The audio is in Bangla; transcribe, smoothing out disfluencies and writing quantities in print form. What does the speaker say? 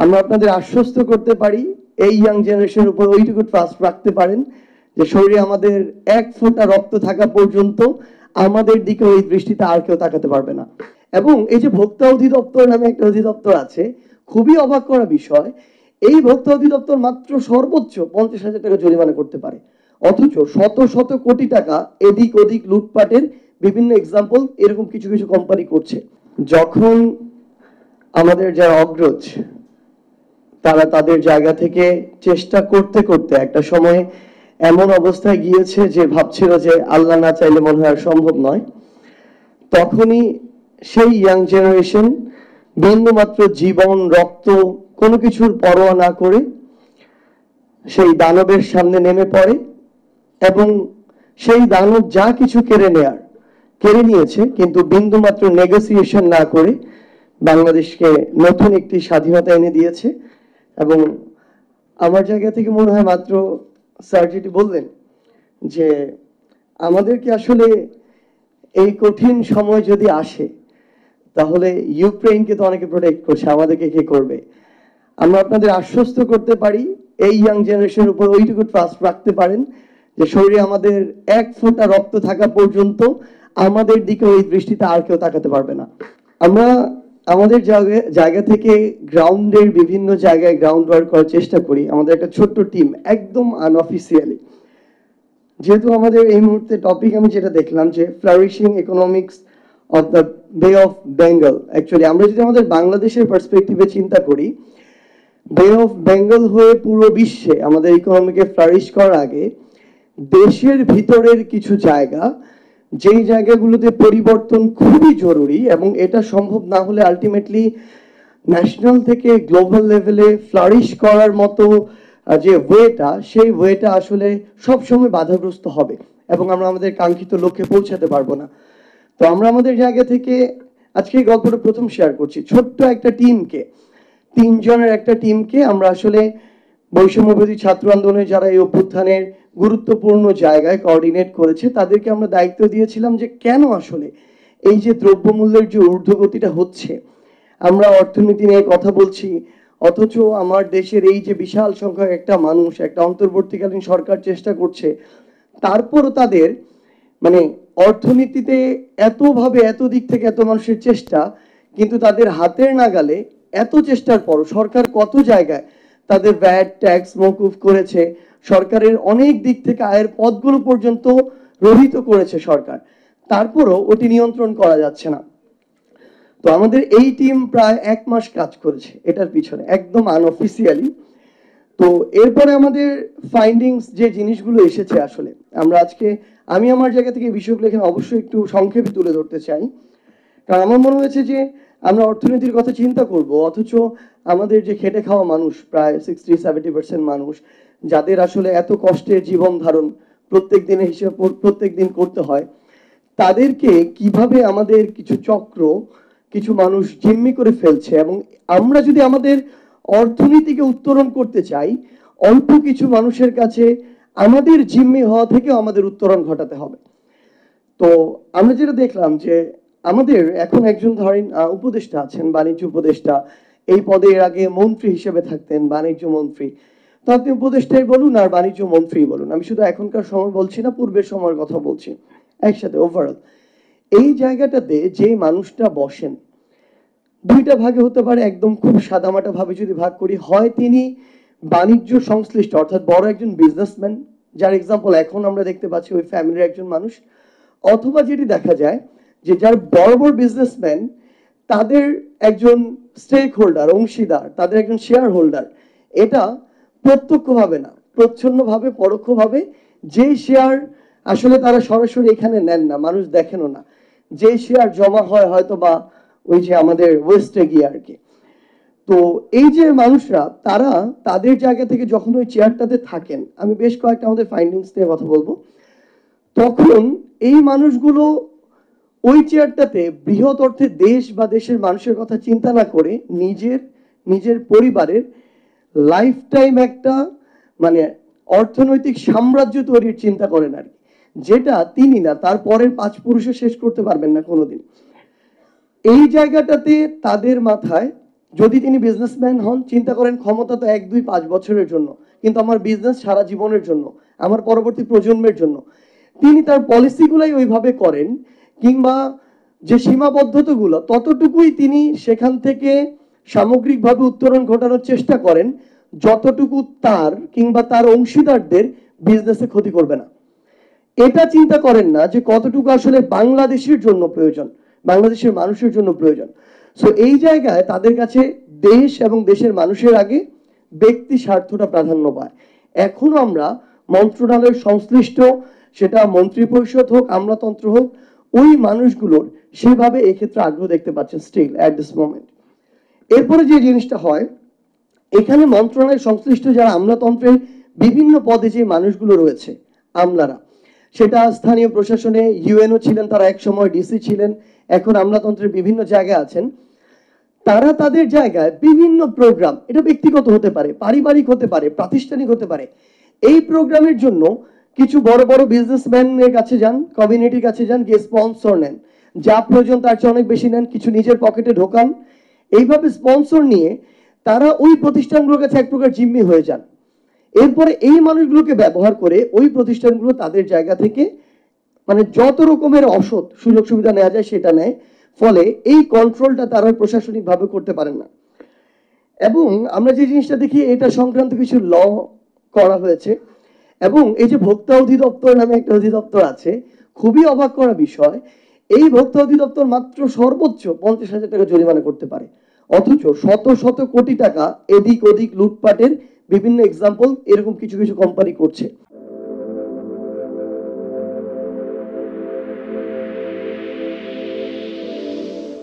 আমরা আপনাদের আশ্বস্ত করতে পারি এই ইয়াং জেনারেশনের উপর ওইটুকু ট্রাস্ট রাখতে পারেন যে শরীরে আমাদের এক ফোঁটা রক্ত থাকা পর্যন্ত আমাদের দিকে ওই দৃষ্টিতে আর কেউ তাকাতে পারবে না। এবং এই যে ভোক্তা অধিদপ্তর নামে একটা অধিদপ্তর আছে, খুবই অবাক করা বিষয়, এই ভোক্তা অধিদপ্তর মাত্র সর্বোচ্চ 50,000 টাকা জরিমানা করতে পারে, অথচ শত শত কোটি টাকা এদিক ওদিক লুটপাটের বিভিন্ন এক্সাম্পল এরকম কিছু কিছু কোম্পানি করছে। যখন আমাদের যারা অগ্রজ তারা তাদের জায়গা থেকে চেষ্টা করতে করতে একটা সময় এমন অবস্থায় গিয়েছে যে ভাবছিল যে আল্লাহ না চাইলে মনে হয় আর সম্ভব নয়, তখনই সেই ইয়াং জেনারেশন বিন্দুমাত্র জীবন রক্ত কোনো কিছুর পরোয়া না করে সেই দানবের সামনে নেমে পড়ে এবং সেই দানব যা কিছু কেড়ে নিয়েছে, কিন্তু বিন্দুমাত্র নেগোসিয়েশন না করে বাংলাদেশকে নতুন একটি স্বাধীনতা এনে দিয়েছে। এবং আমার জায়গা থেকে মনে হয় মাত্র স্যার যেটি বললেন যে আমাদেরকে আসলে এই কঠিন সময় যদি আসে তাহলে ইউক্রেনকে তো অনেকে প্রোটেক্ট করছে, আমাদেরকে কে করবে? আমরা আপনাদের আশ্বস্ত করতে পারি এই ইয়াং জেনারেশনের উপর ওইটুকু ট্রাস্ট রাখতে পারেন যে শরীরে আমাদের এক ফোঁটা রক্ত থাকা পর্যন্ত আমাদের দিকে ওই দৃষ্টিতে আর কেউ তাকাতে পারবে না। আমরা আমাদের জায়গা থেকে গ্রাউন্ডের বিভিন্ন জায়গায় গ্রাউন্ড ওয়ার্ক করার চেষ্টা করি। আমাদের একটা ছোট্ট টিম, একদম আনঅফিসিয়ালি, যেহেতু আমাদের এই মুহূর্তে টপিক আমি যেটা দেখলাম যে ফ্লারিশিং ইকোনমিক্স অফ দ্য বে অফ বেঙ্গল। অ্যাকচুয়ালি আমরা যদি আমাদের বাংলাদেশের পার্সপেক্টিভে চিন্তা করি, বে অফ বেঙ্গল হয়ে পুরো বিশ্বে আমাদের ইকোনমিকে ফ্লারিশ করার আগে দেশের ভিতরের কিছু জায়গা, যেই জায়গাগুলোতে পরিবর্তন খুবই জরুরি এবং এটা সম্ভব না হলে আলটিমেটলি ন্যাশনাল থেকে গ্লোবাল লেভেলে ফ্লারিশ করার মতো যে ওয়েটা, সেই ওয়েটা আসলে সবসময় বাধাগ্রস্ত হবে এবং আমরা আমাদের কাঙ্ক্ষিত লক্ষ্যে পৌঁছাতে পারবো না। তো আমরা আমাদের জায়গা থেকে আজকে এই গল্পটা প্রথম শেয়ার করছি। ছোট্ট একটা টিমকে, 3 জনের একটা টিমকে আমরা আসলে বৈষম্যবিরোধী ছাত্র আন্দোলনে যারা এই অভ্যুত্থানের গুরুত্বপূর্ণ জায়গায় কোঅর্ডিনেট করেছে তাদেরকে আমরা দায়িত্ব দিয়েছিলাম যে কেন আসলে এই যে দ্রব্যমূল্যের যে ঊর্ধ্বগতিটা হচ্ছে, আমরা অর্থনীতি নিয়ে কথা বলছি, অথচ আমার দেশের এই যে বিশাল সংখ্যক একটা মানুষ, একটা অন্তর্বর্তীকালীন সরকার চেষ্টা করছে, তারপরও তাদের মানে অর্থনীতিতে এতভাবে এত দিক থেকে এত মানুষের চেষ্টা, কিন্তু তাদের হাতের নাগালে এত চেষ্টার পরও সরকার কত জায়গায় তাদের ভ্যাট ট্যাক্স মওকুফ করেছে, সরকারের অনেক দিক থেকে আয়ের পথগুলো পর্যন্ত রহিত করেছে সরকার, তারপরও ওটি নিয়ন্ত্রণ করা যাচ্ছে না। তো আমাদের এই টিম প্রায় 1 মাস কাজ করেছে এটার পিছনে, একদম আনঅফিসিয়ালি। তো এরপরে আমাদের ফাইন্ডিংস যে জিনিসগুলো এসেছে, আসলে আমরা আজকে আমি আমার জায়গা থেকে বিষয়গুলো এখানে অবশ্যই একটু সংক্ষেপে তুলে ধরতে চাই, কারণ আমার মনে হয়েছে যে আমরা অর্থনীতির কথা চিন্তা করব, অথচ আমাদের যে খেটে খাওয়া মানুষ প্রায় 60-70% মানুষ, যাদের আসলে এত কষ্টের জীবন ধারণ প্রত্যেক দিনের হিসেবে প্রত্যেক দিন করতে হয়, তাদেরকে কিভাবে আমাদের কিছু চক্র, কিছু মানুষ জিম্মি করে ফেলছে। এবং আমরা যদি আমাদের অর্থনীতিকে উত্তরণ করতে চাই, অল্প কিছু মানুষের কাছে আমাদের জিম্মি হওয়া থেকেও আমাদের উত্তরণ ঘটাতে হবে। তো আমরা যেটা দেখলাম যে আমাদের এখন একজন ধরেন উপদেষ্টা আছেন, বাণিজ্য উপদেষ্টা, এই পদে এর আগে মন্ত্রী হিসেবে থাকতেন, বাণিজ্য মন্ত্রী। তো আপনি উপদেষ্টাই বলুন আর বাণিজ্য মন্ত্রী বলুন, আমি শুধু এখনকার সময় বলছি না, পূর্বের সময়ের কথা বলছি, একসাথে ওভারঅল এই জায়গাটাতে যে মানুষটা বসেন, দুইটা ভাগে হতে পারে। একদম খুব সাদামাটা ভাবে যদি ভাগ করি, হয় তিনি বাণিজ্য সংশ্লিষ্ট অর্থাৎ বড় একজন বিজনেসম্যান, যার এক্সাম্পল এখন আমরা দেখতে পাচ্ছি ওই ফ্যামিলির একজন মানুষ, অথবা যেটি দেখা যায় যে যার বড় বড় বিজনেসম্যান, তাদের একজন স্টেক হোল্ডার, অংশীদার, তাদের একজন শেয়ার হোল্ডার। এটা প্রত্যক্ষভাবে না, প্রচ্ছন্নভাবে পরোক্ষভাবে যে শেয়ার আসলে তারা সরাসরি এখানে নেন না, মানুষ দেখেনও না, যে শেয়ার জমা হয় হয়তো বা ওই যে আমাদের ওয়েস্টে গিয়ে আর কি। তো এই যে মানুষরা, তারা তাদের জায়গা থেকে যখন ওই চেয়ারটাতে থাকেন, আমি বেশ কয়েকটা আমাদের ফাইন্ডিংস নিয়ে কথা বলবো, তখন এই মানুষগুলো ওই চেয়ারটাতে বৃহৎ অর্থে দেশ বা দেশের মানুষের কথা চিন্তা না করে নিজের পরিবারের লাইফ টাইম একটা মানে অর্থনৈতিক সাম্রাজ্য তৈরির চিন্তা করেন আর কি, যেটা তিনি না, তার পরের 5 পুরুষও শেষ করতে পারবেন না কোনোদিন। এই জায়গাটাতে তাদের মাথায় যদি তিনি বিজনেসম্যান হন, চিন্তা করেন ক্ষমতা তো 1, 2, 5 বছরের জন্য, কিন্তু আমার বিজনেস সারা জীবনের জন্য, আমার পরবর্তী প্রজন্মের জন্য। তিনি তার পলিসিগুলাই ওইভাবে করেন, কিংবা যে সীমাবদ্ধতাগুলো ততটুকুই তিনি সেখান থেকে সামগ্রিকভাবে উত্তরণ ঘটানোর চেষ্টা করেন, যতটুকু তার কিংবা তার অংশীদারদের বিজনেসে ক্ষতি করবে না। এটা চিন্তা করেন না যে কতটুকু আসলে বাংলাদেশের জন্য প্রয়োজন, বাংলাদেশের মানুষের জন্য প্রয়োজন। সো এই জায়গায় তাদের কাছে দেশ এবং দেশের মানুষের আগে ব্যক্তি স্বার্থটা প্রাধান্য পায়। এখনো আমরা মন্ত্রণালয়ের সংশ্লিষ্ট, সেটা মন্ত্রিপরিষদ হোক, আমলাতন্ত্র হোক, ওই মানুষগুলোর সেভাবে এক্ষেত্রে আগ্রহ দেখতে পাচ্ছেন স্টিল অ্যাট দিস মোমেন্ট। এরপরে যে জিনিসটা হয়, এখানে মন্ত্রণালয়ের সংশ্লিষ্ট যারা আমলাতন্ত্রের বিভিন্ন পদে যে মানুষগুলো রয়েছে, আমলারা, সেটা স্থানীয় প্রশাসনে ইউএনও ছিলেন, তারা এক সময় ডিসি ছিলেন, এখন আমলাতন্ত্রের বিভিন্ন জায়গায় আছেন। তারা তাদের জায়গায় বিভিন্ন প্রোগ্রাম, এটা ব্যক্তিগত হতে পারে, পারিবারিক হতে পারে, প্রাতিষ্ঠানিক হতে পারে, এই প্রোগ্রামের জন্য কিছু বড় বড় বিজনেসম্যানের কাছে যান, কমিউনিটির কাছে যান, গিয়ে স্পন্সর নেন, যা প্রয়োজন তার চেয়ে অনেক বেশি নেন, কিছু নিজের পকেটে ঢোকান। এইভাবে স্পন্সর নিয়ে তারা ওই প্রতিষ্ঠানগুলোর কাছে এক প্রকার জিম্মি হয়ে যান। এরপরে এই মানুষগুলোকে ব্যবহার করে ওই প্রতিষ্ঠানগুলো তাদের জায়গা থেকে মানে যত রকমের অসৎ সুযোগ সুবিধা নেওয়া যায় সেটা নেয়, ফলে এই কন্ট্রোলটা তারা প্রশাসনিকভাবে করতে পারেন না। এবং আমরা যে জিনিসটা দেখি, এটা সংক্রান্ত কিছু ল করা হয়েছে, এবং এই যে ভোক্তা অধিদপ্তর নামে একটা অধিদপ্তর আছে, খুবই অবাক করা বিষয়, এই ভোক্তা অধিদপ্তর মাত্র সর্বোচ্চ 50,000 টাকা জরিমানা করতে পারে, অথচ শত শত কোটি টাকা এদিক ওদিক লুটপাটের বিভিন্ন এক্সাম্পল এরকম কিছু কিছু কোম্পানি করছে।